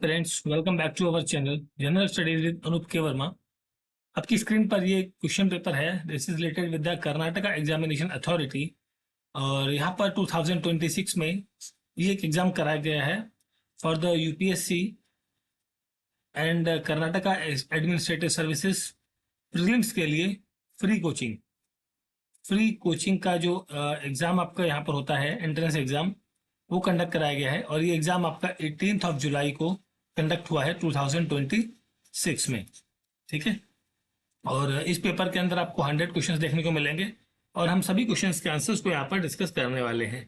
Friends, welcome back to our channel general studies with Anoop K Verma. आपकी screen पर ये question paper है। This is related with the Karnataka examination authority. और यहाँ पर 2026 में ये एक एग्जाम कराया गया है for the UPSC and Karnataka administrative services prelims के लिए फ्री कोचिंग का जो एग्ज़ाम आपका यहाँ पर होता है, एंट्रेंस एग्ज़ाम, वो कंडक्ट कराया गया है। और ये एग्ज़ाम आपका 18 जुलाई को कंडक्ट हुआ है 2026 में। ठीक है। और इस पेपर के अंदर आपको 100 क्वेश्चंस देखने को मिलेंगे और हम सभी क्वेश्चंस के आंसर्स को यहाँ पर डिस्कस करने वाले हैं।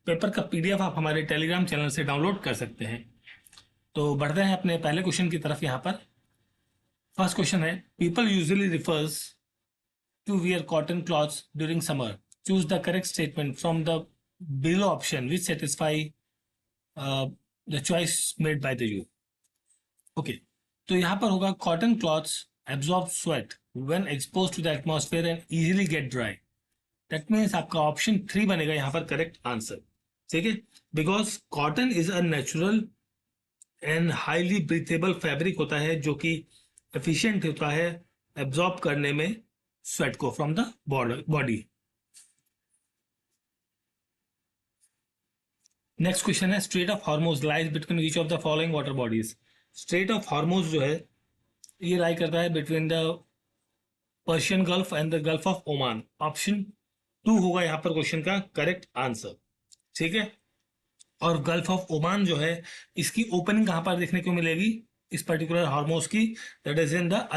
पेपर का पीडीएफ आप हमारे टेलीग्राम चैनल से डाउनलोड कर सकते हैं। तो बढ़ते हैं अपने पहले क्वेश्चन की तरफ। यहाँ पर फर्स्ट क्वेश्चन है, people usually refers to wear cotton cloths during summer. Choose the correct statement from the below option which satisfy the choice made by the you. Okay. तो यहाँ पर होगा cotton cloths absorb sweat when exposed to the atmosphere and easily get dry. That means आपका option 3 बनेगा यहाँ पर correct answer. ठीक है। Because cotton is a natural and highly breathable fabric होता है जो कि एफिशिएंट होता है एब्जॉर्ब करने में स्वेट को from the body. Next question है, strait of Hormuz lies between which of the following water bodies. Strait of Hormuz जो है ये लाई करता है between the Persian Gulf and the Gulf of Oman. Option 2 होगा यहाँ पर क्वेश्चन का करेक्ट आंसर। ठीक है। और गल्फ ऑफ ओमान जो है इसकी ओपनिंग कहां पर देखने को मिलेगी इस पर्टिकुलर हॉर्मोज की? That is in the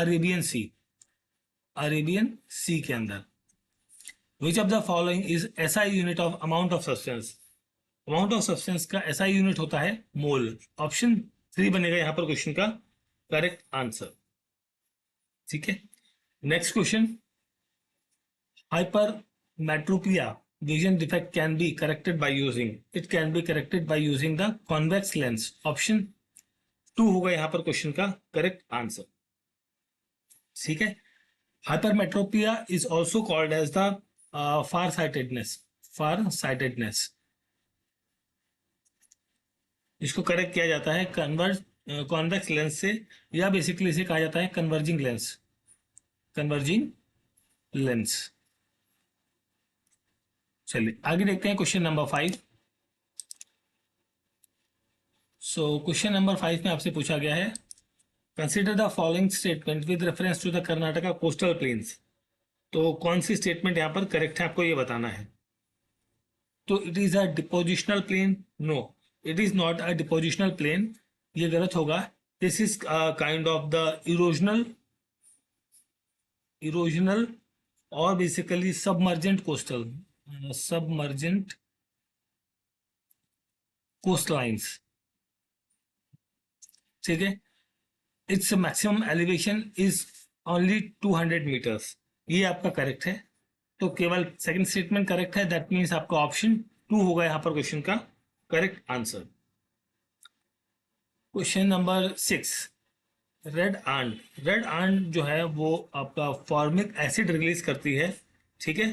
Arabian Sea के अंदर। Which of the following is SI unit of amount of substance. Amount of substance का एसआई यूनिट होता है मोल। ऑप्शन 3 बनेगा यहां पर क्वेश्चन का करेक्ट आंसर। ठीक है। Next question, hypermetropia vision defect can be corrected by using the convex lens. Option 2 होगा यहां पर क्वेश्चन का करेक्ट आंसर। ठीक है। hypermetropia is also called as the farsightedness। इसको करेक्ट किया जाता है कॉन्वेक्स लेंस से, या बेसिकली इसे कहा जाता है कन्वर्जिंग लेंस। चलिए आगे देखते हैं क्वेश्चन नंबर 5। क्वेश्चन नंबर 5 में आपसे पूछा गया है, consider the following statement with reference to the Karnataka coastal plains. तो कौन सी स्टेटमेंट यहां पर करेक्ट है आपको ये बताना है। तो it is a depositional plain, no it is not a depositional plain, ये गलत होगा। This is kind of the erosional और बेसिकली सबमर्जेंट कोस्ट लाइन्स। ठीक है। It's maximum elevation is only 200 meters, ये आपका करेक्ट है। तो केवल सेकंड स्टेटमेंट करेक्ट है, दैट मीन्स आपका ऑप्शन 2 होगा यहां पर क्वेश्चन का correct answer. Question number 6, red ant जो है वो आपका फॉर्मिक एसिड रिलीज करती है। ठीक है।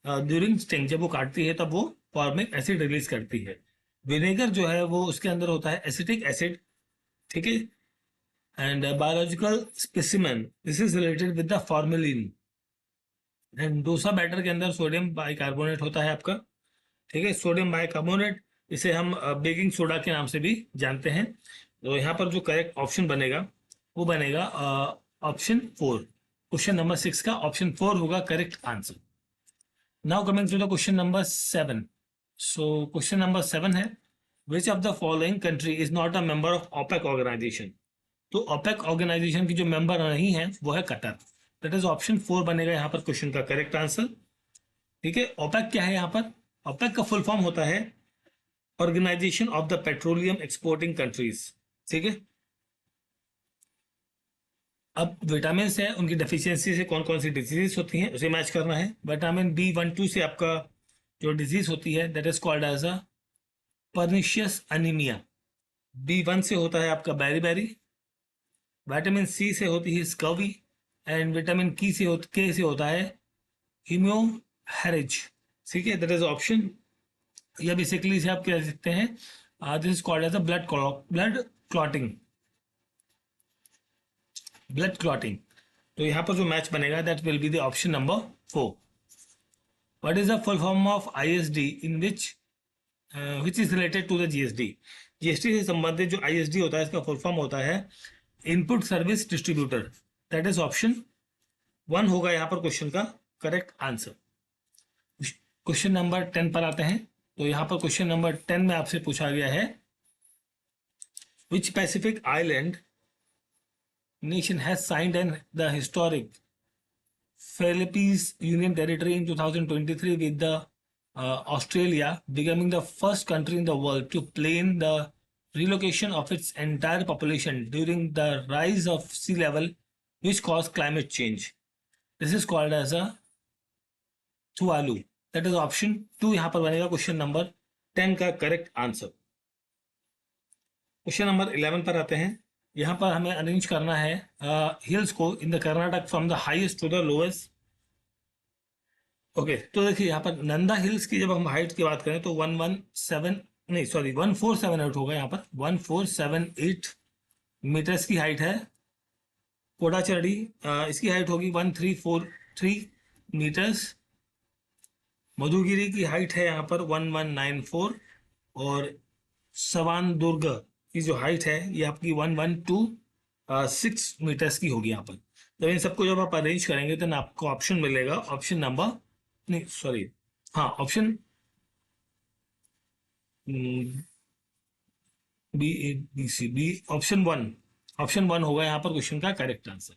ड्यूरिंग स्टिंग, जब वो काटती है तब वो फॉर्मिक एसिड रिलीज करती है। विनेगर जो है वो उसके अंदर होता है एसिटिक एसिड। ठीक है। And biological specimen, this is related with the formalin. And dosa batter के अंदर सोडियम बाइकार्बोनेट होता है आपका। ठीक है। सोडियम बाइकार्बोनेट, इसे हम बेकिंग सोडा के नाम से भी जानते हैं। तो यहाँ पर जो करेक्ट ऑप्शन बनेगा वो बनेगा ऑप्शन 4। क्वेश्चन नंबर 6 का ऑप्शन 4 होगा correct answer. Now coming to the question number 7। Question number 7 है, which of the following country is not a member of OPEC organization. तो ओपेक ऑर्गेनाइजेशन की जो मेंबर नहीं है वो है कतर। दैट इज ऑप्शन 4 बनेगा यहाँ पर क्वेश्चन का करेक्ट आंसर। ठीक है। ओपेक क्या है यहाँ पर? ओपेक का फुल फॉर्म होता है organization of the petroleum exporting countries. ठीक है। अब विटामिन है, उनकी डेफिशिएंसी से कौन कौन सी डिजीज होती हैं उसे मैच करना है। विटामिन B12 से आपका जो डिजीज होती है that is called as a pernicious anaemia. B1 से होता है आपका बैरी। विटामिन C से होती है स्कर्वी। एंड विटामिन के से होता है हीमोहेरेज। ठीक है। दैट इज ऑप्शन, या बेसिकली इसे आप कह सकते हैं this is called as a blood clotting. Blood clotting. तो यहाँ पर जो मैच बनेगा that will be the option number 4। What is the full form of ISD in which is related to the GSD? GST से संबंधित जो ISD होता है इसका फुल फॉर्म होता है input service distributor. That is option 1 होगा यहाँ पर क्वेश्चन का करेक्ट आंसर। क्वेश्चन नंबर 10 पर आते हैं। तो यहाँ पर क्वेश्चन नंबर 10 में आपसे पूछा गया है which Pacific island nation has signed the historic Philippines Union Territory in 2023 with the Australia becoming the first country in the world to plan the relocation of its entire population during the rise of sea level which caused climate change. This is called as a Tuvalu. That is option 2 यहाँ पर बनेगा question number 10 का correct answer. Question number 11 पर आते हैं। यहाँ पर हमें अरेंज करना है हिल्स को in the Karnataka from the highest to the lowest. Okay, तो देखिए यहाँ पर नंदा हिल्स की जब हम हाइट की बात करें तो 1478 होगा। यहाँ पर 1478 मीटर्स की हाइट है। कोडाचरडी इसकी हाइट होगी 1343 मीटर्स। मधुगिरी की हाइट है यहाँ पर 1194 और सवान दुर्ग की जो हाइट है ये आपकी 1126 मीटर्स की होगी। यहाँ पर जब इन सबको जब आप अरेंज करेंगे तो आपको ऑप्शन मिलेगा ऑप्शन नंबर नहीं सॉरी हाँ option B A B C B option 1 होगा यहाँ पर क्वेश्चन का correct answer.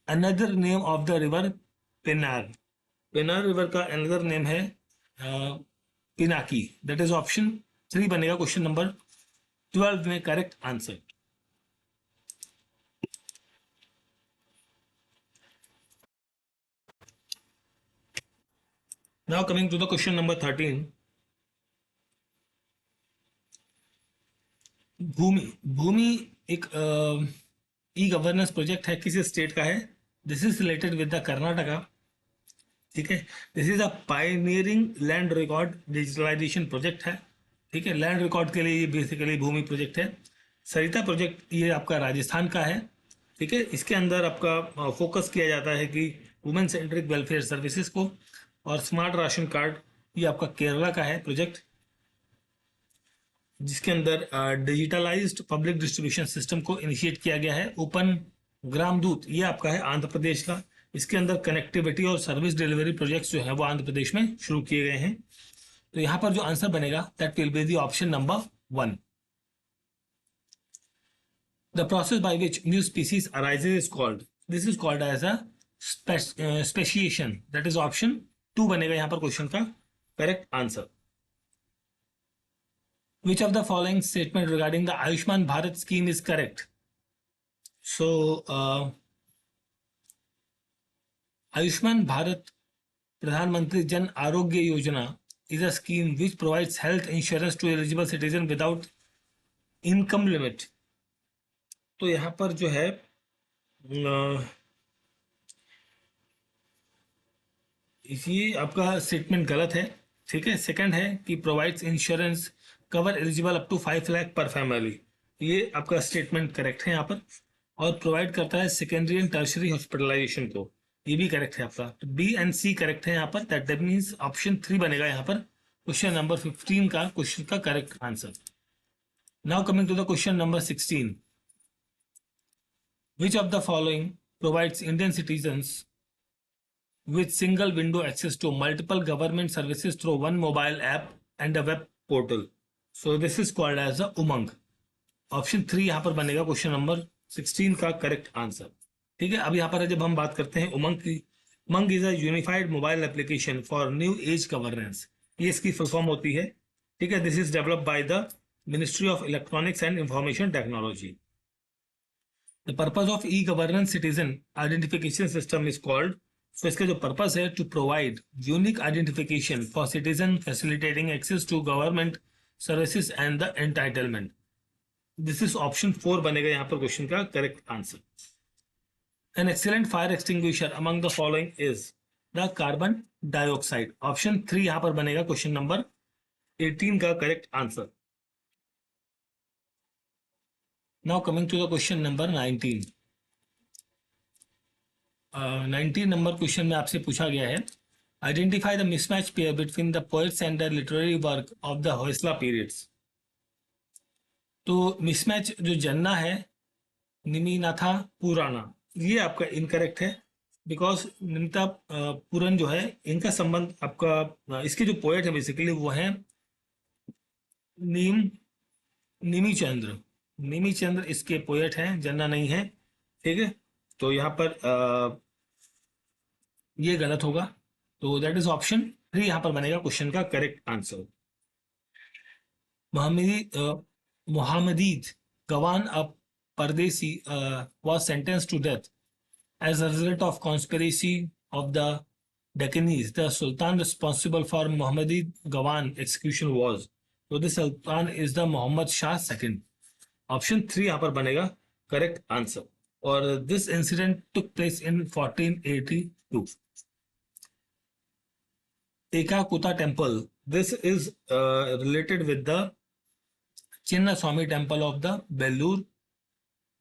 Another name of the river Penar. Penar river का अनदर नेम है पिनाकी। दैट इज ऑप्शन 3 बनेगा क्वेश्चन नंबर 12 में correct answer. Now coming to the question number 13। Bhoomi एक e governance project है, किसी स्टेट का है। This is related with the Karnataka. ठीक है, this is a pioneering land record digitalization project है। ठीक है, लैंड रिकॉर्ड के लिए ये बेसिकली भूमि प्रोजेक्ट है। सरिता प्रोजेक्ट ये आपका राजस्थान का है। ठीक है, इसके अंदर आपका फोकस किया जाता है कि वुमेन सेंट्रिक वेलफेयर सर्विसेज को। और स्मार्ट राशन कार्ड ये आपका केरला का है प्रोजेक्ट, जिसके अंदर डिजिटलाइज्ड पब्लिक डिस्ट्रीब्यूशन सिस्टम को इनिशिएट किया गया है। ओपन ग्रामदूत ये आपका है आंध्र प्रदेश का। इसके अंदर कनेक्टिविटी और सर्विस डिलीवरी प्रोजेक्ट्स जो है वो आंध्र प्रदेश में शुरू किए गए हैं। तो यहाँ पर जो आंसर बनेगा that will be the option number 1। The process by which new species arises is called, this is called as a speciation. That is option 2 बनेगा यहाँ पर क्वेश्चन का correct answer. Which of the following statement regarding the Ayushman Bharat scheme is correct? So Ayushman Bharat Pradhan Jan Arogya Yojana is a scheme which provides health insurance to eligible citizen without income limit. तो यहाँ पर जो है ये आपका statement गलत है। ठीक है, सेकंड है कि provides insurance cover eligible up to 5 lakh per family, ये आपका स्टेटमेंट करेक्ट है यहाँ पर। और प्रोवाइड करता है सेकेंडरी एंड टर्शरी हॉस्पिटलाइजेशन को, ये भी करेक्ट है आपका। तो बी एंड सी करेक्ट है यहाँ पर। दैट मीन्स ऑप्शन 3 बनेगा यहाँ पर क्वेश्चन नंबर 15 का क्वेश्चन का correct answer. Now coming to the question number 16। Which of the following provides Indian citizens with single window access to multiple government services through one mobile app and a web portal? So this is called as a Umang. Option 3 यहाँ पर बनेगा question number 16 का correct answer. ठीक है, अब यहाँ पर जब हम बात करते हैं उमंग की, Umang is a unified mobile application for new age governance, ये इसकी फुल फॉर्म होती है। ठीक है, this is developed by the ministry of electronics and information technology. The purpose of e-governance citizen identification system is called, so इसका जो purpose है to provide unique identification for citizen facilitating access to government services and the entitlement. This is option 4 बनेगा यहाँ पर question का correct answer. An excellent fire extinguisher among the following is the carbon dioxide. Option 3 यहाँ पर बनेगा question number 18 का correct answer. Now coming to the question number 19. 19 number question में आपसे पूछा गया है, identify the mismatch pair between the poets and the literary work of the Hoysala periods. तो मिसमैच जो जन्ना है, निमिनाथा पुराना, ये आपका इनकरेक्ट है, बिकॉज निमिता पुरन जो है, इनका संबंध आपका इसके जो पोएट है बेसिकली वो है नीम निमिचंद्र। निमिचंद्र इसके पोएट हैं, जन्ना नहीं है। ठीक है, तो यहाँ पर ये गलत होगा, तो दैट इज ऑप्शन 3 यहाँ पर बनेगा क्वेश्चन का करेक्ट आंसर। मोहम्मदी मोहम्मदीद गवान अ परदेसी was sentenced to death as a result of conspiracy of the Deccanese. The Sultan responsible for Muhammadi Gawan execution was, so the Sultan is the Muhammad Shah II. Option 3 यहाँ पर बनेगा correct answer. और this incident took place in 1482। Ekakuta temple, this is related with the Chinna Swami temple of the Bellur.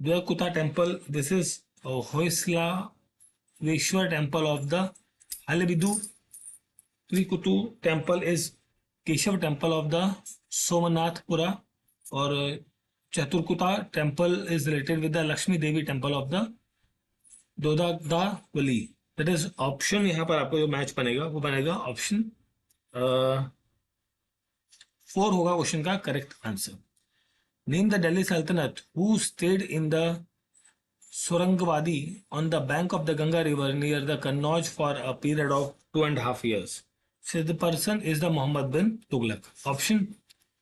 Dwakuta temple, this is Hoysla Vishwar temple of the Halebidu. Trikutu temple is Keshav temple of the Somanathpura. Or Chaturkuta temple is related with the Lakshmi Devi temple of the Dodagdavali. That is option, यहाँ पर आपको जो match बनेगा वो बनेगा option 4 होगा question का correct answer. Name the Delhi sultanate who stayed in the Surangwadi on the bank of the Ganga river near the Kannauj for a period of 2.5 years। So the person is the Mohammad bin Tughlaq. Option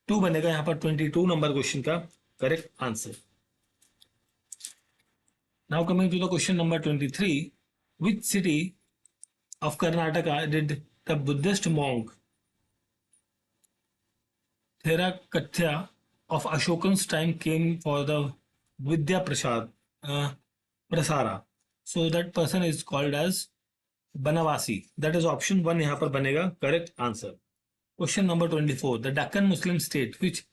2 बनेगा यहाँ पर 22 number question का correct answer. Now coming to the question number 23, which city of Karnataka did the Buddhist monk Therakatya of Ashokan's time came for the Vidya Prasara? So that person is called as Banavasi. That is option 1 यहाँ पर बनेगा correct answer. Question number 24. The Deccan Muslim state which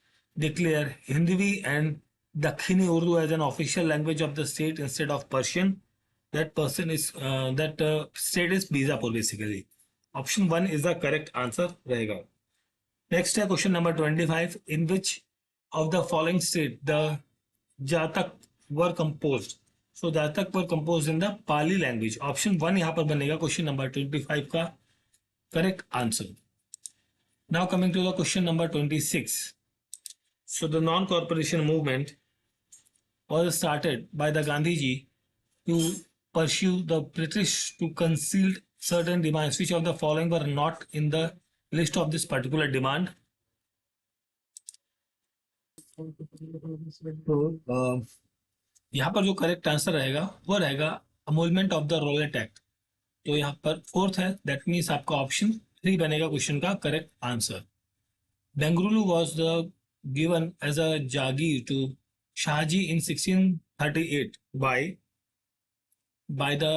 declare Hindi and Dakhini Urdu as an official language of the state instead of Persian, that person is that state is Bijapur basically. Option 1 is the correct answer रहेगा। Next है question number 25. In which of the following state the Jatak were composed? So Jatak were composed in the Pali language. Option 1 यहाँ पर बनेगा question number 25 का correct answer. Now coming to the question number 26. So the non-corporation movement was started by the Gandhiji to pursue the British to conceal certain demands. Which of the following were not in the list of this particular demand? तो यहाँ पर जो correct answer रहेगा वो रहेगा अमूलमेंट of the roulette act. तो यहाँ पर 4th है, दैट मीन्स आपका ऑप्शन 3 बनेगा क्वेश्चन का correct answer. Bengaluru was the given as a jagir to Shahji in 1638 by the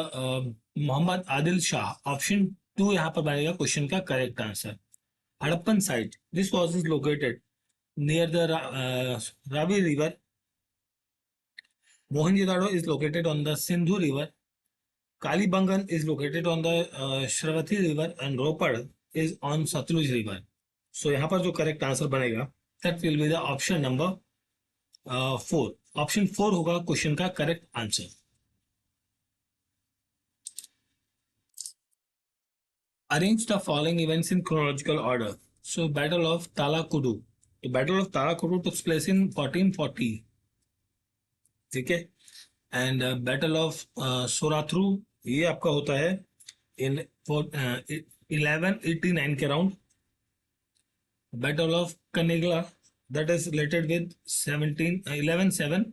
Muhammad Adil Shah. Option 2 यहाँ पर बनेगा क्वेश्चन का correct answer. Harappan site, this was is located near the Ravi river. Mohenjo-daro is located on the Sindhu river. Kalibangan is located on the Shravati river, and Ropad is on Satluj river. So यहाँ पर जो correct answer बनेगा that will be the option number 4. Option 4 होगा question का correct answer. Arrange the following events in chronological order. So Battle of Talakudu. The Battle of Talakudu took place in 1440. ठीक है, and battle of सोराथ्रू ये आपका होता है in 1189 के around. Battle of Kanegala that is related with 1111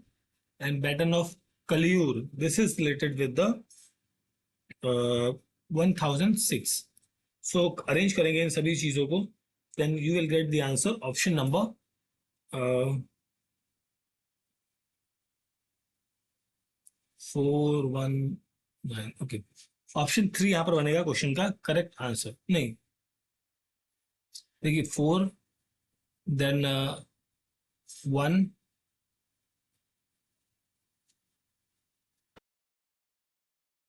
and battle of Kaliyur this is related with the 1006। So arrange करेंगे इन सभी चीजों को, then you will get the answer option number 419। Okay, option 3 यहां पर बनेगा क्वेश्चन का करेक्ट आंसर। नहीं, देखिए 4 देन 1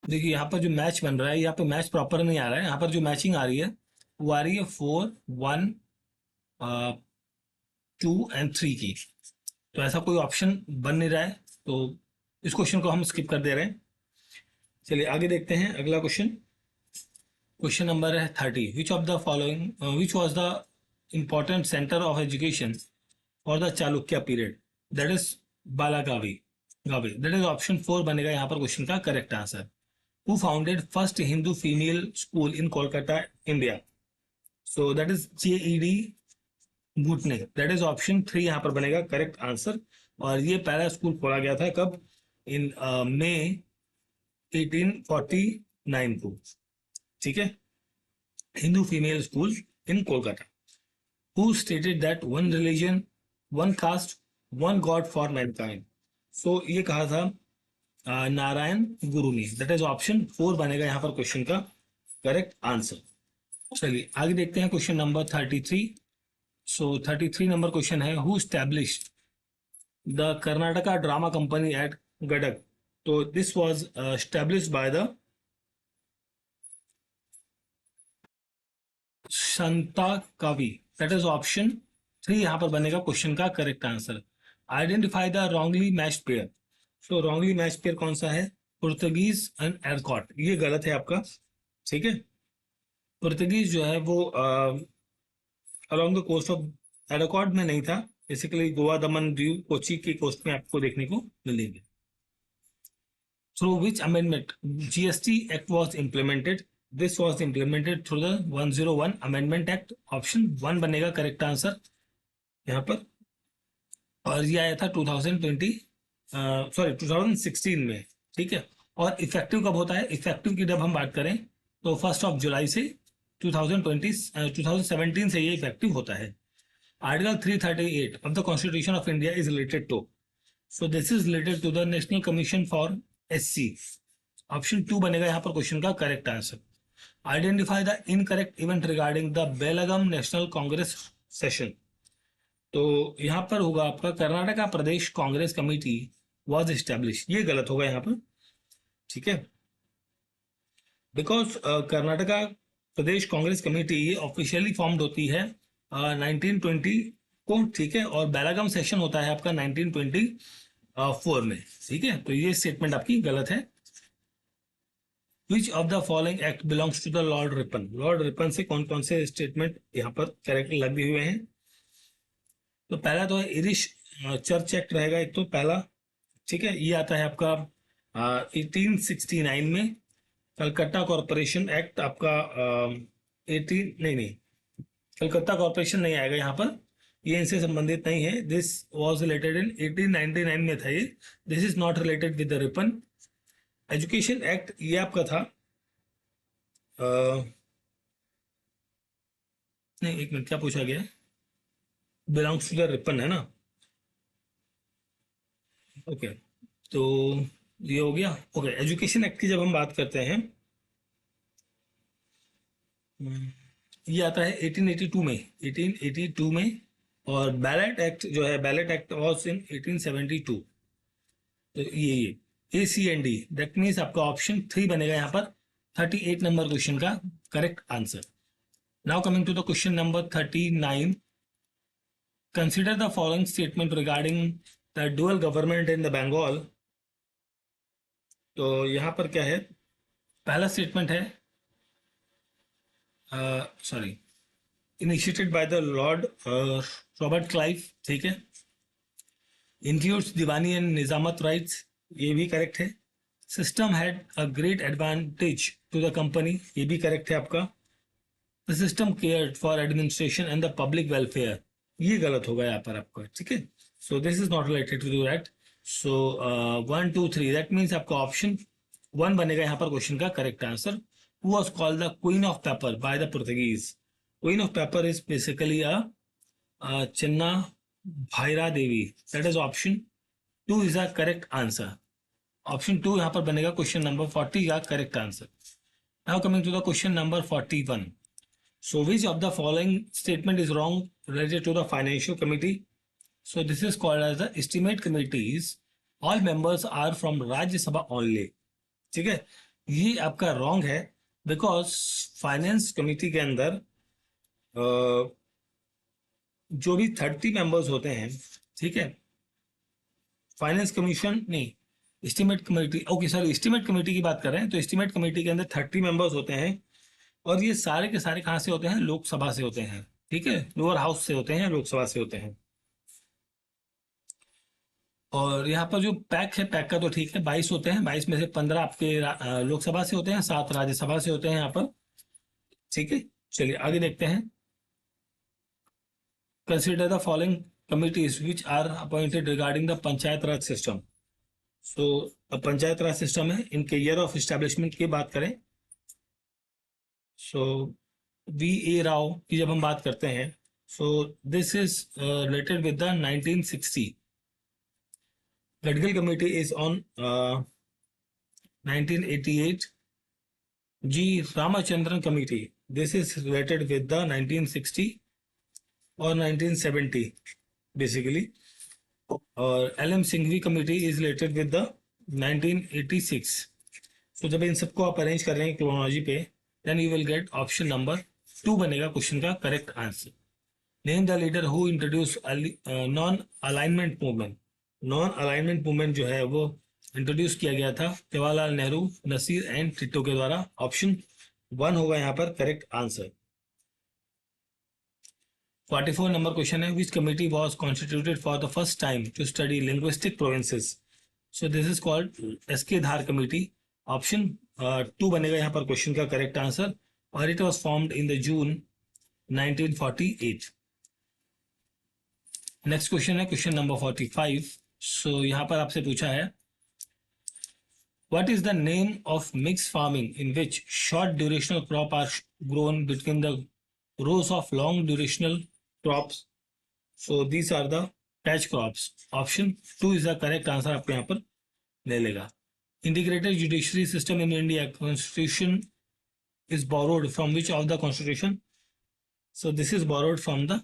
देखिए यहाँ पर जो मैच बन रहा है, यहाँ पे मैच प्रॉपर नहीं आ रहा है। यहाँ पर जो मैचिंग आ रही है वो आ रही है 4, 1, 2 और 3 की। तो ऐसा कोई ऑप्शन बन नहीं रहा है, तो इस क्वेश्चन को हम स्किप कर दे रहे हैं। चलिए आगे देखते हैं अगला क्वेश्चन। क्वेश्चन नंबर है 30। Which of the following which was the important centre of education for the Chalukya period, that is Balagavi Gavi. That is option 4 बनेगा यहाँ पर क्वेश्चन का correct answer. Who founded first Hindu female school in Kolkata, India? So that is JED Gutne. That is option 3 यहाँ पर बनेगा correct answer. और ये पहला स्कूल खोला गया था कब? इन मई 1849 को। ठीक है, Hindu female school in Kolkata. Who stated that one religion, one caste, one God for mankind? So ये कहा था नारायण गुरु ने। दैट इज ऑप्शन 4 बनेगा यहाँ पर क्वेश्चन का करेक्ट आंसर। चलिए आगे देखते हैं question number 33। So 33 number question है, who establish the Karnataka drama company at Gadag? तो this was established by the Shanta Kavi. That is option 3 यहाँ पर बनेगा क्वेश्चन का correct answer. Identify the wrongly matched pair. तो रॉन्गली मैच्ड पेयर कौन सा है? Portuguese and Arcot. ये गलत है आपका। ठीक है, पुर्तगीज जो है वो अलोंग द कोस्ट ऑफ एरकॉट में नहीं था। बेसिकली गोवा, दमन, दीव, कोची की कोस्ट में आपको देखने को मिलेंगे। Through which amendment GST act was implemented? This was implemented through the 101 amendment act. Option 1 बनेगा करेक्ट आंसर यहाँ पर। और ये आया था 2016 में। ठीक है, और इफेक्टिव कब होता है? इफेक्टिव की जब हम बात करें तो 1 जुलाई से 2017 से ये इफेक्टिव होता है। Article 338 of the constitution of India is related to, so this is related to the national commission for SC। Option 2 बनेगा यहाँ पर क्वेश्चन का correct answer. Identify the incorrect event regarding the Belgaum national Congress session. तो यहाँ पर होगा आपका Karnataka Pradesh Congress committee was establish. ये गलत होगा यहाँ पर। ठीक है, because Karnataka Pradesh Congress committee ये ऑफिशियली फॉर्म्ड होती है 1920 को। ठीक है, और बेलागम सेशन होता है आपका 1924 में। ठीक है, तो ये स्टेटमेंट आपकी गलत है। Which of the following act belongs to the Lord Ripon? Lord Ripon से कौन कौन से स्टेटमेंट यहाँ पर करेक्ट लगे हुए हैं? तो पहला तो है इरिश चर्च एक्ट रहेगा एक तो पहला। ठीक है, ये आता है आपका 1869 में। कलकत्ता कॉरपोरेशन एक्ट आपका 18 नहीं, कलकत्ता कॉरपोरेशन नहीं आएगा यहाँ पर, ये इनसे संबंधित नहीं है। दिस वाज रिलेटेड इन 1899 में था ये। This is not related with the Ripon. Education act ये आपका था नहीं, एक मिनट, क्या पूछा गया? बिलोंग्स टू द रिपन है ना? ओके, तो ये हो गया। ओके, एजुकेशन एक्ट की जब हम बात करते हैं, ये आता है 1882 में। 1882 में। और बैलेट एक्ट जो है, बैलेट एक्ट वॉज इन 1872। तो ये ACND, दैट मीन्स आपका ऑप्शन 3 बनेगा यहाँ पर 38 नंबर क्वेश्चन का correct answer. Now coming to the question number 39। Consider the following statement regarding the dual government in the Bengal. तो यहाँ पर क्या है? पहला स्टेटमेंट है sorry initiated by the Lord Robert Clive. ठीक है, includes diwani and nizamat rights, ये भी करेक्ट है। System had a great advantage to the company, ये भी करेक्ट है आपका। The system cared for administration and the public welfare, ये गलत होगा यहाँ पर आपका। ठीक है, so this is not related to that. So 1, 2, 3 that means आपका ऑप्शन 1 बनेगा यहाँ पर क्वेश्चन का correct answer. Who was called the queen of pepper by the Portuguese? Queen of pepper is basically Chinna Bhaira Devi. That is option 2 is the correct answer. Option 2 यहाँ पर बनेगा question number 40 का correct answer. Now coming to the question number 41। So which of the following statement is wrong related to the financial committee? So this is called as the estimate committees. All members are from Rajya Sabha only. ठीक है, ये आपका wrong है, because finance committee के अंदर जो भी 30 members होते हैं, ठीक है, फाइनेंस कमीशन नहीं, estimate committee, okay sir, estimate committee की बात कर रहे हैं, तो एस्टीमेट कमेटी के अंदर 30 मेंबर्स होते हैं, और ये सारे के सारे कहाँ से होते हैं, लोकसभा से होते हैं, ठीक है, लोअर हाउस से होते हैं, लोकसभा से होते हैं। और यहाँ पर जो पैक है, पैक का तो ठीक है, 22 होते हैं, 22 में से 15 आपके लोकसभा से होते हैं, 7 राज्यसभा से होते हैं यहाँ पर, ठीक है। चलिए आगे देखते हैं। Consider the following committees which are appointed regarding the panchayat raj system. So panchayat raj system है, इनके ईयर ऑफ एस्टेब्लिशमेंट की बात करें, सो वी ए राव की जब हम बात करते हैं, so this is related with the 1960। Gadgil committee is on 1988। G Ramachandran committee, this is related with the 1960 और 1970 बेसिकली। और L M Singhvi committee is related with the 1986। तो जब इन सबको आप अरेंज कर रहे हैं क्रोनोलॉजी पे, then you will get option number 2 बनेगा क्वेश्चन का correct answer. Name the leader who introduce non alignment movement. Non alignment movement जो है वो इंट्रोड्यूस किया गया था Jawaharlal Nehru, Nasser and Tito के द्वारा। ऑप्शन 1 होगा यहाँ पर करेक्ट आंसर। 44 नंबर क्वेश्चन है, which committee was constituted for the first time to study linguistic provinces. So this is called S K Dhar committee. Option 2 बनेगा यहाँ पर क्वेश्चन का करेक्ट आंसर, और it was formed in the June 1948। Next question है question number 45। सो यहाँ पर आपसे पूछा है, what is the name of mixed farming in which short durational crop are grown between the rows of long durational crops? So these are the catch crops. Option 2 is the correct answer, आपको यहाँ पर ले लेगा। Integrated judiciary system in India constitution is borrowed from which of the constitution? So this is borrowed from the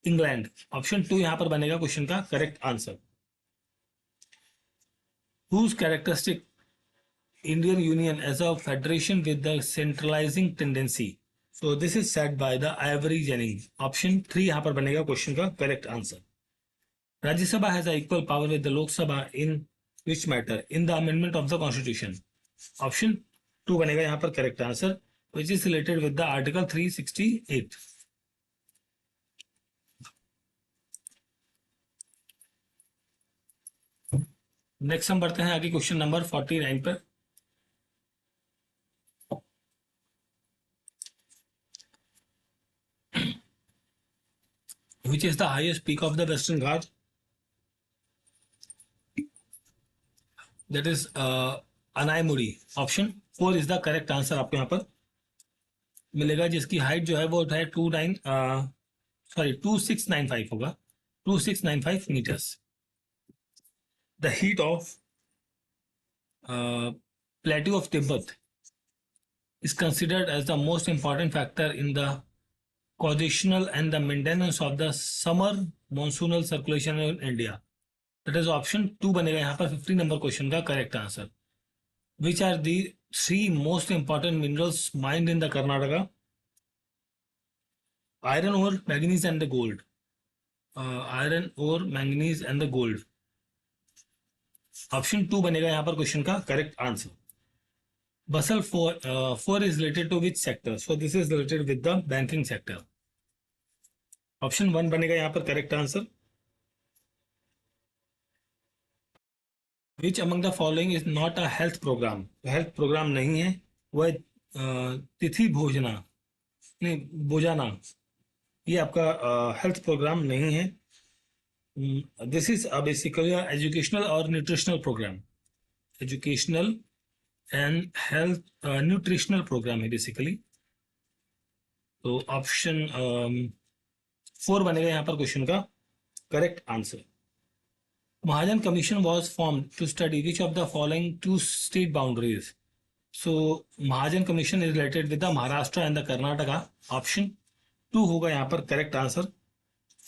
England. Option 2 यहाँ पर बनेगा question का correct answer. Whose characteristic Indian Union as a federation with the centralizing tendency? So this is said by the Ivory Jennings. Option 3 यहाँ पर बनेगा question का correct answer. Rajya Sabha has a equal power with the Lok Sabha in which matter? In the amendment of the constitution. Option 2 बनेगा यहाँ पर correct answer, which is related with the article 368. Next हम बढ़ते हैं आगे क्वेश्चन नंबर 49 पर। Which is the highest peak of the Western Ghats? That is Anamudi. Option 4 is the correct answer आपको यहाँ पर मिलेगा, जिसकी हाइट जो है वो है 2695 होगा, 2695 meters. The height of plateau of Tibet is considered as the most important factor in the causation and the maintenance of the summer monsoonal circulation in India. That is option 2 बनेगा यहाँ पर 50 number question का correct answer. Which are the 3 most important minerals mined in the Karnataka? Iron ore, manganese and the gold. Iron ore, manganese and the gold. Option 2 बनेगा यहाँ पर question का correct answer. Basel 4 is related to which sector? So this is related with the banking sector. Option 1 बनेगा यहाँ पर correct answer. Which among the following is not a health program? Health program नहीं है, वह तिथि भोजना नहीं भोजाना, ये आपका हेल्थ प्रोग्राम नहीं है। दिस इज बेसिकली एजुकेशनल और nutritional program, educational and health nutritional program है बेसिकली। तो ऑप्शन 4 बनेगा यहाँ पर क्वेश्चन का correct answer. Mahajan commission was form to study which of the following 2 state boundaries. So Mahajan commission is related with the Maharashtra and the Karnataka. Option 2 होगा यहाँ पर correct answer.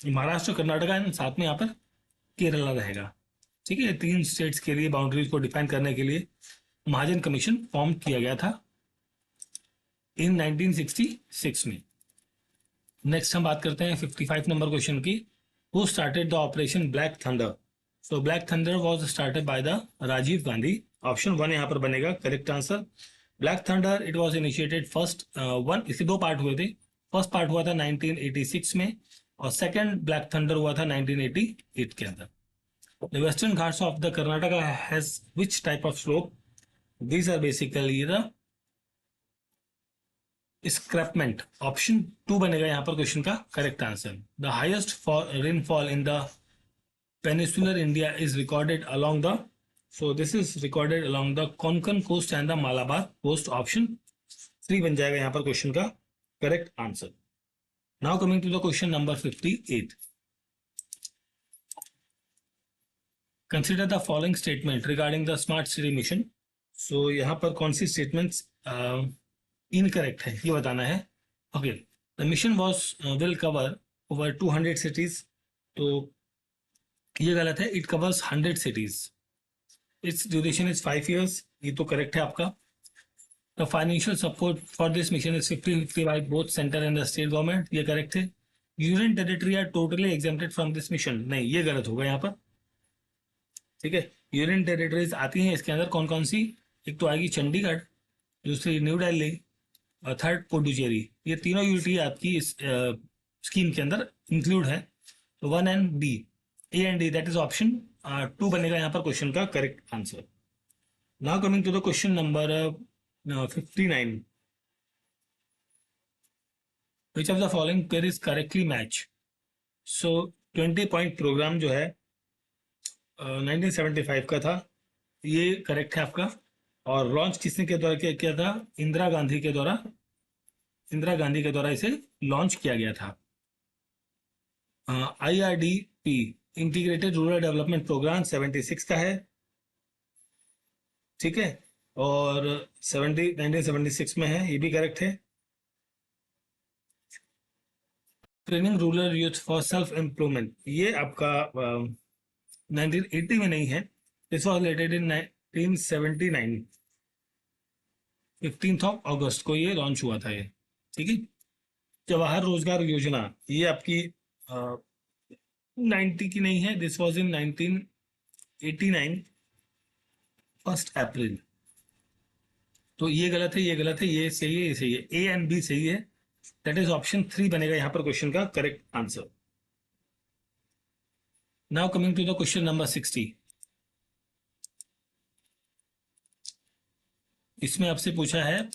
Maharashtra, Karnataka and साथ में यहाँ पर केरला रहेगा। ठीक है, 3 स्टेट्स के लिए बाउंड्रीज को डिफाइन करने के लिए महाजन कमीशन फॉर्म किया गया था इन 1966 में। नेक्स्ट हम बात करते हैं 55 नंबर क्वेश्चन की। Who started the operation black thunder? So black thunder was started by the Rajiv Gandhi. Option 1 यहाँ पर बनेगा correct answer. Black thunder it was initiated first one, इसके 2 पार्ट हुए थे। फर्स्ट पार्ट हुआ था 1986 में और सेकेंड ब्लैक थंडर हुआ था 1988 के अंदर। The western Ghats of the Karnataka has which type of slope? These are basically the escarpment. Option 2 बनेगा यहाँ पर क्वेश्चन का correct answer. The highest rainfall in the peninsular India is recorded along the, so this is recorded along the Konkan coast and the Malabar coast. Option 3 बन जाएगा यहाँ पर question का correct answer. Now coming to the question number 58. Consider the following statement regarding the smart city mission. So यहाँ पर कौन सी statements incorrect है ये बताना है। Okay, the mission will cover over 200 cities. तो ये गलत है, it covers 100 cities. Its duration is 5 years. ये तो correct है आपका। The financial support for this mission is 50-50 by both center and the state government. ये correct है। Union territory are totally exempted from this mission. नहीं, ये गलत होगा यहाँ पर। ठीक है, यूनियन टेरिटरीज आती हैं इसके अंदर कौन कौन सी? एक तो आएगी चंडीगढ़, दूसरी न्यू दिल्ली और थर्ड पुडुचेरी। ये तीनों यूनिटी आपकी इस स्कीम के अंदर इंक्लूड है। तो 1 and D, A and D, that is option 2 बनेगा यहाँ पर क्वेश्चन का correct answer. Now coming to the question number 59। Which of the following pair is correctly match? So 20 point program जो है 1975 का था, ये करेक्ट है आपका। और लॉन्च किसने के द्वारा किया था? इंदिरा गांधी के द्वारा इसे लॉन्च किया गया था। IRDP integrated rural development program 76 का है, ठीक है, और 1976 में है, ये भी करेक्ट है। Training rural youth for self employment, ये आपका 1980 में नहीं है, दिस वॉज रिलेटेड इन 1979, 15 अगस्त को ये लॉन्च हुआ था ये, ठीक है। जवाहर रोजगार योजना, ये आपकी 90 की नहीं है, दिस वॉज इन 1989 1 अप्रैल। तो ये गलत है, ये गलत है, ये सही है, ये सही है, ए एंड बी सही है, दैट इज ऑप्शन 3 बनेगा यहाँ पर क्वेश्चन का correct answer. Now coming to the question number 60. इसमें आपसे पूछा है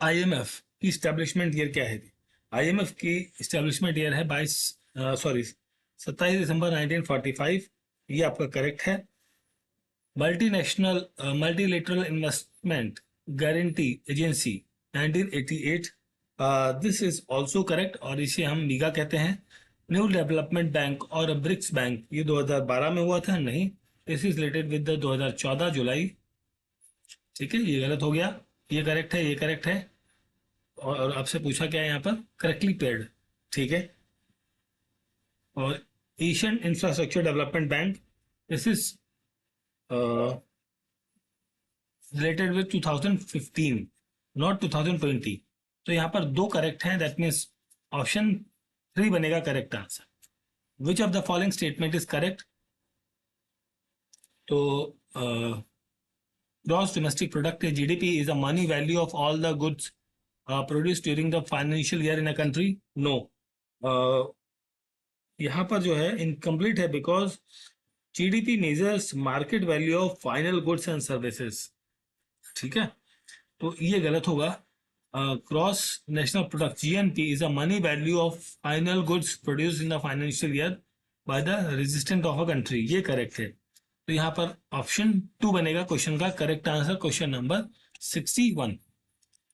IMF की स्टैब्लिशमेंट ईयर क्या है? IMF की स्टैब्लिशमेंट ईयर है 27 दिसंबर 1945, ये आपका करेक्ट है। Multilateral investment guarantee agency 1988, this is also correct, और इसे हम मीगा कहते हैं। न्यू डेवलपमेंट बैंक और ब्रिक्स बैंक, ये 2012 में हुआ था, नहीं, this is related with the 2014 जुलाई, ठीक है, ये गलत हो गया, ये करेक्ट है, ये करेक्ट है। और आपसे पूछा क्या है यहाँ पर? करेक्टली पेड, ठीक है। और Asian infrastructure development bank, this is related with 2015 not 2020, तो यहाँ पर 2 करेक्ट हैं, दैट मीन्स ऑप्शन 3 बनेगा correct answer. Which of the following statement is correct? तो gross domestic product GDP is the money value of all the goods produce during the financial year in a country. No, यहाँ पर जो है incomplete है, because GDP measures market value of final goods and services, ठीक है, तो ये गलत होगा। Gross national product GNP is a money value of final goods produced in the financial year by the resident of a country, ये correct है। तो यहाँ पर ऑप्शन 2 बनेगा क्वेश्चन का correct answer, question number 61।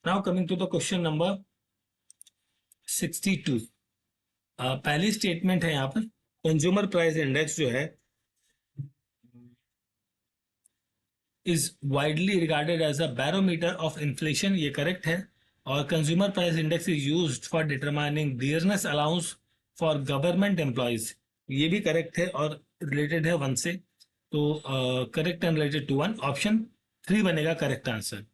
Now coming to the question number 62। पहली statement है यहाँ पर कंज्यूमर प्राइस इंडेक्स जो है is widely regarded as a barometer of inflation, ये करेक्ट है। और consumer price index is used for determining dearness allowance for government employees, ये भी करेक्ट है और रिलेटेड है 1 से। तो correct and related to one, option 3 बनेगा correct answer.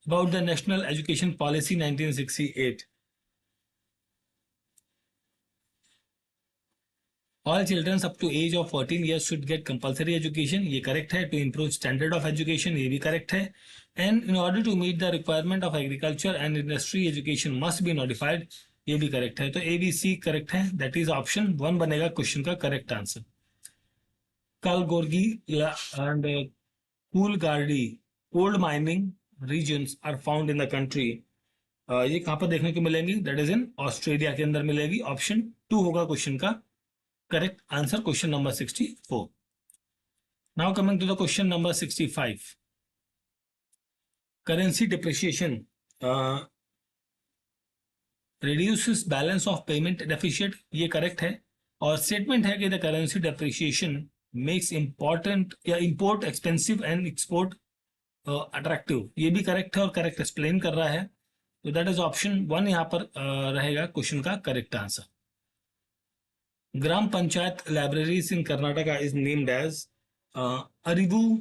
About the national education policy 1968, all childrens up to age of 14 years should get compulsory education, ये correct है। To improve standard of education, ये भी correct है। And in order to meet the requirement of agriculture and industry education must be notified, ये भी correct है। तो A B C correct है, दैट इज ऑप्शन 1 बनेगा क्वेश्चन का correct answer. Kalgorgi and Coolgardie gold mining regions are found in the country. ये कहाँ पर देखने को मिलेंगी? दैट इज इन ऑस्ट्रेलिया के अंदर मिलेगी। ऑप्शन 2 होगा क्वेश्चन का correct answer, question number 64। Now coming to the question number 65, currency depreciation reduces balance of payment deficit, ये करेक्ट है। और स्टेटमेंट है कि the currency depreciation makes important या import expensive and export attractive, ये भी करेक्ट है और करेक्ट एक्सप्लेन कर रहा है। तो दैट इज ऑप्शन 1 यहाँ पर रहेगा क्वेश्चन का correct answer. Gram panchayat libraries in Karnataka is named as Arivu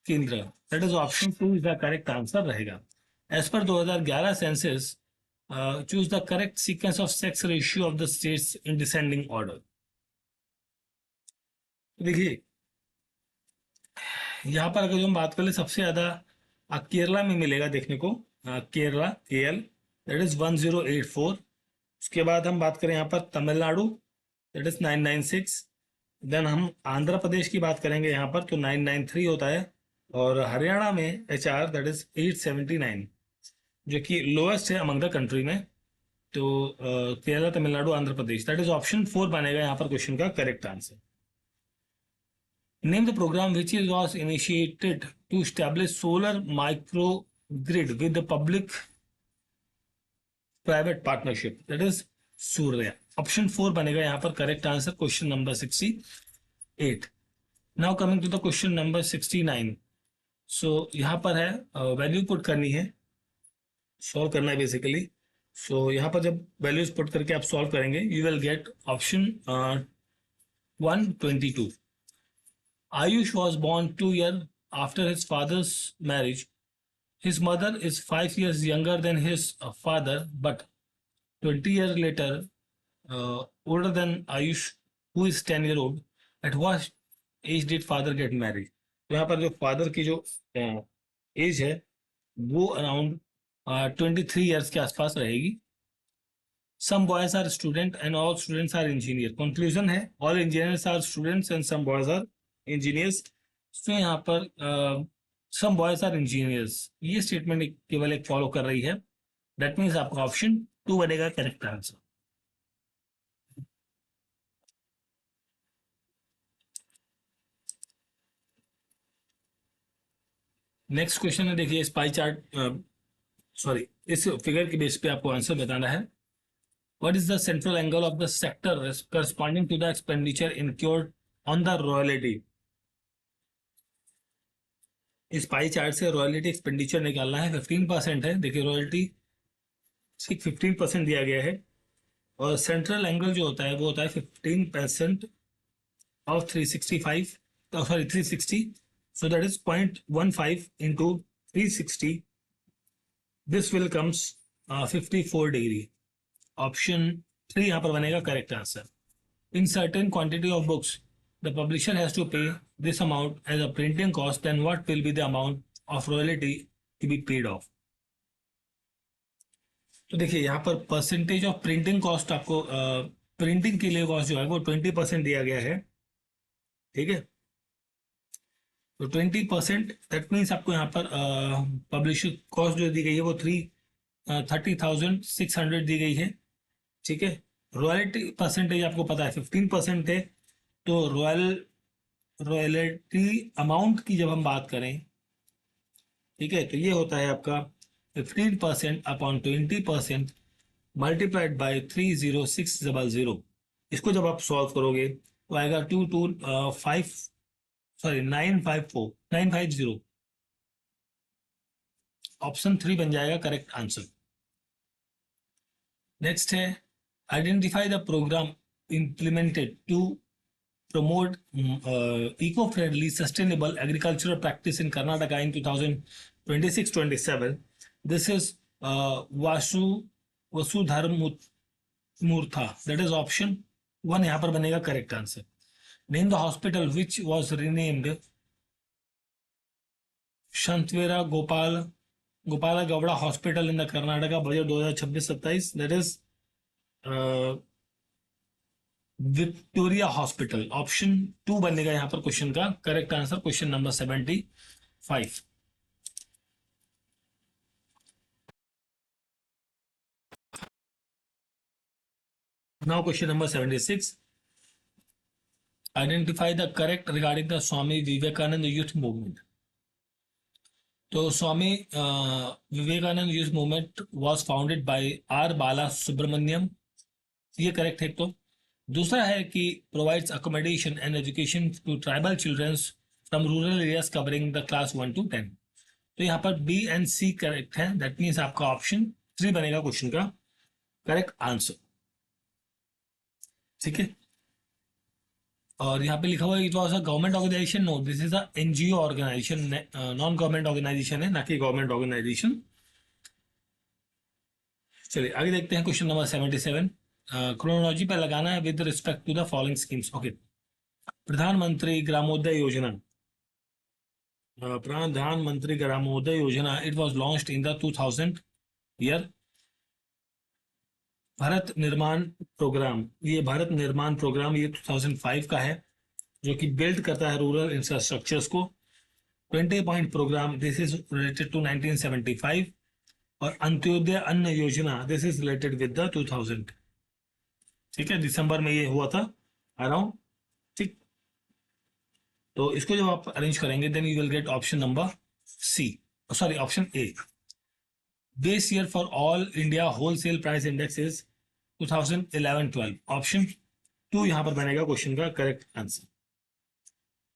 Kendra, that is option 2 is the correct answer रहेगा। As per 2011 census, choose the correct sequence of sex ratio of the states in descending order। देखिए यहाँ पर अगर जो हम बात कर ले, सबसे ज्यादा केरला में मिलेगा देखने को, केरला KL, दैट इज 1084। उसके बाद हम बात करें यहाँ पर तमिलनाडु, दैट इज 996। देन हम आंध्र प्रदेश की बात करेंगे यहाँ पर तो 993 होता है। और हरियाणा में HR दैट इज 879, जो कि लोएस्ट है अमंग द कंट्री में। तो Kerala, Tamil Nadu, Andhra Pradesh, that is option 4 बनेगा यहाँ पर क्वेश्चन का correct answer. Name the program which is was initiated to stablish solar micro grid with public private partnership, that is Surya, option 4 बनेगा यहाँ पर correct answer, question number 68। Now coming to the question number 69। So यहाँ पर है value put करनी है, solve करना है बेसिकली। सो यहाँ पर जब वैल्यूज पुट करके आप सॉल्व करेंगे, you will get option 122। Ayush was born 2 years after his father's marriage. His mother is 5 years younger than his father, but 20 years later, older than Ayush, who is 10-year-old. At what age did father get married? तो यहाँ पर जो father की जो as है वो around 23 years के आसपास रहेगी। Some boys are student and all students are engineer, conclusion है all engineers are students and some boys are engineers. तो यहाँ पर सम बॉयज आर इंजीनियर्स, ये स्टेटमेंट केवल एक फॉलो कर रही है, दैट मीन्स आपका ऑप्शन 2 बनेगा करेक्ट आंसर। नेक्स्ट क्वेश्चन है, देखिए इस पाई चार्ट सॉरी इस फिगर के बेस पे आपको आंसर बताना है। What is the central angle of the sector corresponding to the expenditure incurred on the royalty? इस पाई चार्ट से रॉयल्टी एक्सपेंडिचर निकालना है, 15% है। देखिए रॉयल्टी 15% दिया गया है और सेंट्रल एंगल जो होता है वो होता है 15% of 365, sorry 360, so that is 0.15 into 360, this will comes 54 degree, option 3 यहाँ पर बनेगा correct answer. in certain quantity of books the publisher has to pay this amount as a printing cost, then what will be the amount of royalty to be paid off? तो देखिए यहाँ पर percentage of printing cost आपको printing के लिए cost जो है वो 20% दिया गया है, ठीक है। तो 20% दैट मीन्स आपको यहाँ पर पब्लिशर कॉस्ट जो दी गई है वो 30,600 दी गई है, ठीक है। रॉयल्टी परसेंटेज आपको पता है 15% है। तो रॉयल्टी अमाउंट की जब हम बात करें, ठीक है, तो ये होता है आपका 15% अपॉन 20% मल्टीप्लाइड बाय 30600। इसको जब आप सॉल्व करोगे तो आएगा 950, ऑप्शन 3 बन जाएगा करेक्ट आंसर। नेक्स्ट है identify the program implemented to promote eco-friendly, sustainable agricultural practice in Karnataka in 2026-27. This is Vasudhara Murtha. That is option 1 यहाँ पर बनेगा correct answer. Name the hospital which was renamed Shantavera Gopala Gowda Hospital in the Karnataka budget 2026-27. That is Victoria hospital. Option 2 बनेगा यहां पर question का correct answer. Question number 75. Now question number 76. Identify the correct regarding the Swami Vivekananda youth movement. तो Swami Vivekananda youth movement was founded by R Bala Subramanyam. ये correct है. तो दूसरा है कि provides accommodation and education to tribal childrens from rural areas covering the class 1 to 10. तो यहाँ पर बी एंड सी करेक्ट है. दैट मीन्स आपका ऑप्शन 3 बनेगा क्वेश्चन का करेक्ट आंसर. ठीक है. और यहाँ पे लिखा हुआ है it was a government organization. No, this is a NGO organization. Non government organization है, ना कि गवर्नमेंट ऑर्गेनाइजेशन. चलिए आगे देखते हैं क्वेश्चन नंबर 77. क्रोनोलॉजी पे लगाना है with respect to the following schemes. Okay. Pradhan Mantri Gramodaya Yojana. Pradhan Mantri Gramodaya Yojana it was launched in the 2000 year. Bharat Nirman programme, ये भारत निर्माण प्रोग्राम ये 2005 का है, जो कि बिल्ड करता है रूरल इंफ्रास्ट्रक्चर्स को. 20 point programme this is related to 1975. और Antyodaya Anna Yojana this is related with the 2000. ठीक है, दिसंबर में ये हुआ था अराउंड. ठीक. तो इसको जब आप अरेंज करेंगे then you will get option number C, sorry option A. Base year for all India wholesale price index is 2011-12. Option 2 यहां पर बनेगा क्वेश्चन का correct answer.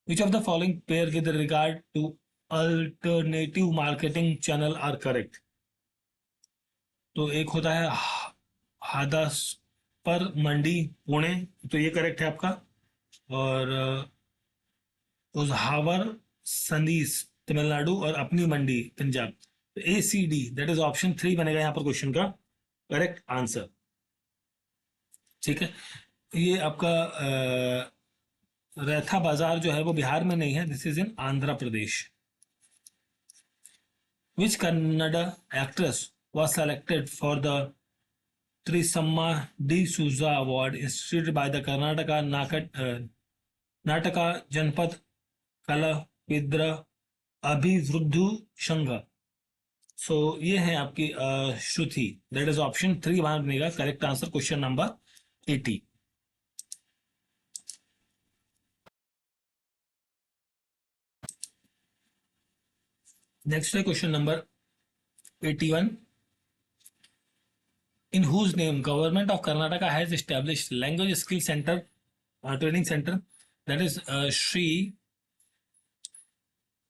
Which of the following pair with regard to alternative marketing channel are correct. तो एक होता है हादास पर मंडी पुणे, तो ये करेक्ट है आपका. और हावर संदीस तमिलनाडु और अपनी मंडी पंजाब. तो A C D that is option 3 बनेगा यहाँ पर क्वेश्चन का करेक्ट आंसर. ठीक है. ये आपका रैथा बाजार जो है वो बिहार में नहीं है, this is in Andhra Pradesh. Which Kannada actress was selected for the Trisamma D'Souza award instituted by the Karnataka Nataka Janapada कलाविद्र अभिवृद्धि संघ. सो ये है आपकी श्रुति. दैट इज ऑप्शन 3 बनेगा correct answer. Question number 80. Next है question number 81. In whose name government of Karnataka has established language skill center, training center, that is Shri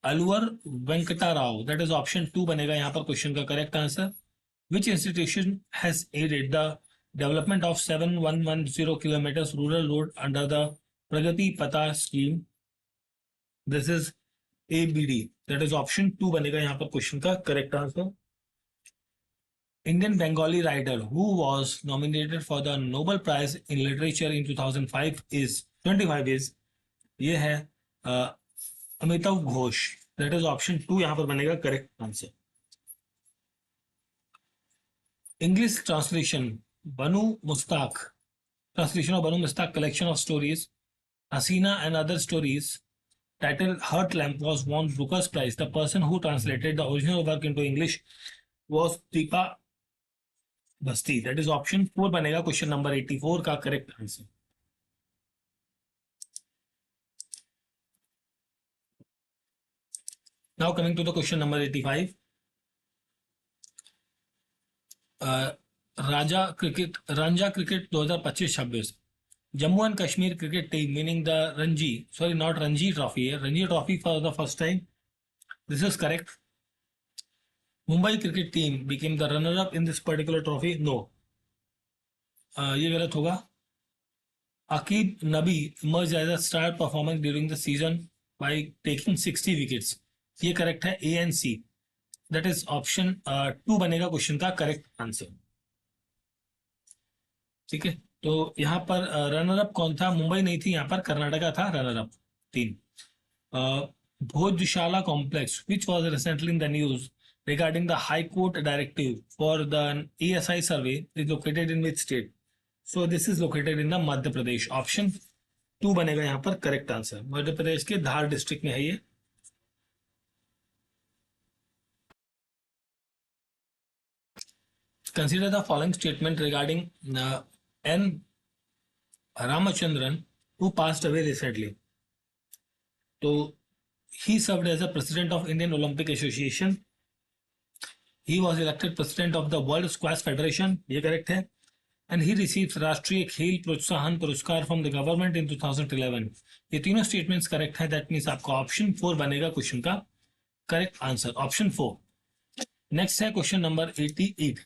Alvar Venkata Rao. That is option 2 बनेगा यहाँ पर question का correct answer. Which institution has aided the development of 7110 kilometers rural road under the Pragati Pata scheme? This is ABD. That is option 2 बनेगा यहाँ पर question का correct answer. Indian Bengali writer who was nominated for the Nobel Prize in Literature in 2005 is 25 is ये है Amitabh Ghosh. That is option 2 यहां पर बनेगा correct answer. English translation Banu Mushtaq, translation of Banu Mustaq collection of stories Hasina and Other Stories titled Heart Lamp was won Booker's Prize. The person who translated the original work into English was Deepa Basti. That is option 4 बनेगा question number 84 का correct answer. Now coming to the question number 85. रांझा cricket 2025-26 Jammu and Kashmir cricket team meaning the not Ranji trophy है, Ranji trophy for the first time. This is correct. Mumbai cricket team became the runner up in this particular trophy. No, ये गलत होगा. Akib Nabi emerged as a star performer during the season by taking 60 wickets. ये correct है, A and C. That is option 2 बनेगा question का correct answer. ठीक है, तो यहाँ पर रनर अप कौन था? मुंबई नहीं थी, यहाँ पर कर्नाटका था runner up. 3. Bhojshala complex which was recently in the news regarding the High Court directive for the ESI survey is located in which state? So this is located in the Madhya Pradesh. Option 2 बनेगा यहाँ पर correct answer. Madhya Pradesh के धार district में है ये. Consider the following statement regarding N. Ramachandran, who passed away recently. So he served as a president of Indian Olympic Association. He was elected president of the World Squash Federation. ये correct है. And he received राष्ट्रीय खेल प्रोत्साहन पुरस्कार from the government in 2011. ये तीनों statements correct है. That means आपका ऑप्शन 4 बनेगा क्वेश्चन का करेक्ट आंसर. ऑप्शन 4. नेक्स्ट है क्वेश्चन नंबर 88.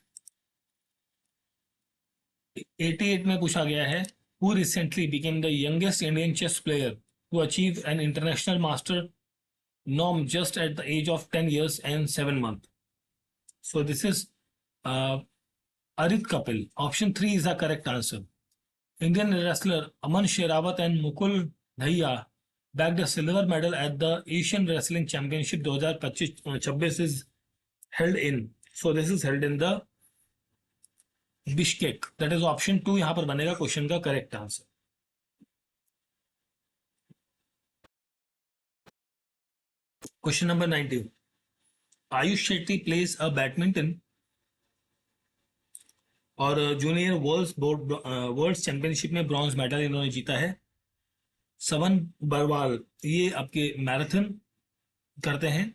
88 में पूछा गया है, who recently became the youngest Indian chess player to achieve an international master norm just at the age of 10 years and 7 months. So this is Arit Kapil. Option 3 is the correct answer. Indian wrestler Aman Sherawat and Mukul Dhaiya bagged a silver medal at the Asian Wrestling Championship 2026 is held in. So this is held in the Bishkek. That is option 2 यहां पर बनेगा question का correct answer. Question number 19. Ayush Shetty place a badminton और junior world championship में bronze medal इन्होंने जीता है. सवन बरवाल ये आपके मैराथन करते हैं.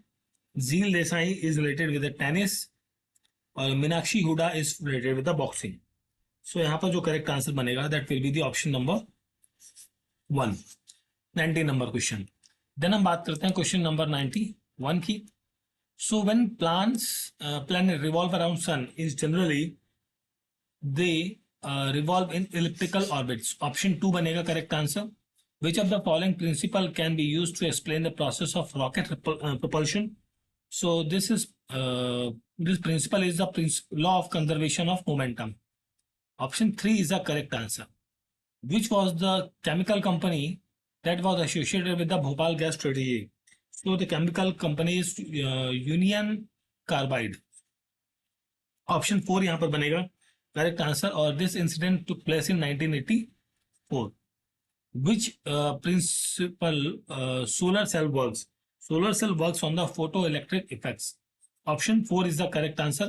Zeel Desai is related with tennis और Meenakshi Hooda is related with the boxing. So यहां पर जो करेक्ट आंसर बनेगा that will be the option number 1. 19 number question. Then हम बात करते हैं क्वेश्चन नंबर 91 की. So when planet revolve around sun is generally they revolve in elliptical orbits. Option 2 बनेगा correct answer. Which of the following principle can be used to explain the process of rocket propulsion? So this principle is the law of conservation of momentum. Option 3 is the correct answer. Which was the chemical company that was associated with the Bhopal gas tragedy? So the chemical company is Union Carbide. Option 4 यहाँ पर बनेगा correct answer. और this incident took place in 1984. Which principle solar cell works? Solar cell works on the photoelectric effects. Option 4 is the correct answer.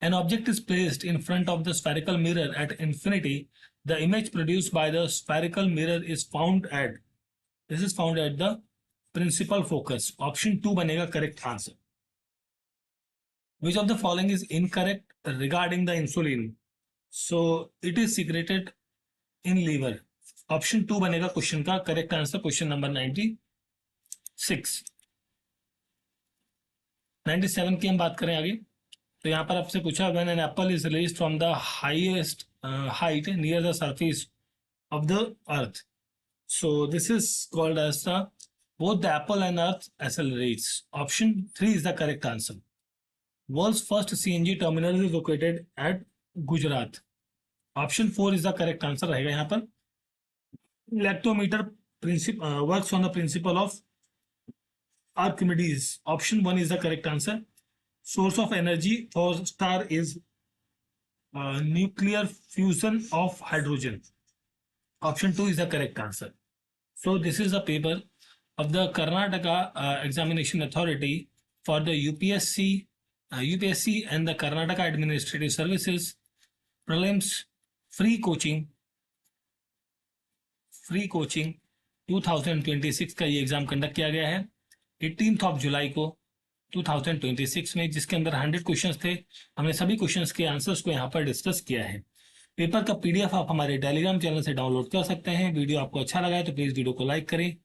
An object is placed in front of the spherical mirror at infinity. The image produced by the spherical mirror is found at the principal focus. Option 2 बनेगा correct answer. Which of the following is incorrect regarding the insulin? So it is secreted in liver. Option 2 बनेगा question का correct answer. Question number 96. 97 की हम बात करें आगे. तो यहां पर आपसे पूछा when an apple is released from the highest height near the surface of the earth. So this is called as the both the apple and earth accelerates. Option 3 is the correct answer. World's first CNG terminal is located at Gujarat. Option 4 is the correct answer रहेगा यहाँ पर. Lactometer works on the principle of Archimedes. Option 1 is the correct answer. Source of energy for star is nuclear fusion of hydrogen. Option 2 is the correct answer. So this is a paper of the Karnataka Examination Authority for the UPSC and the Karnataka Administrative Services prelims free coaching 2026 का ये exam conduct किया गया है 18th of July को 2026 में, जिसके अंदर 100 questions थे. हमने सभी क्वेश्चंस के आंसर्स को यहाँ पर डिस्कस किया है. पेपर का पीडीएफ आप हमारे टेलीग्राम चैनल से डाउनलोड कर सकते हैं. वीडियो आपको अच्छा लगा है तो प्लीज़ वीडियो को लाइक करें,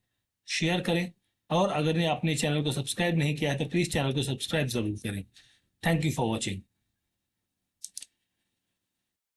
शेयर करें, और अगर आपने चैनल को सब्सक्राइब नहीं किया है तो प्लीज़ चैनल को सब्सक्राइब जरूर करें. Thank you for watching.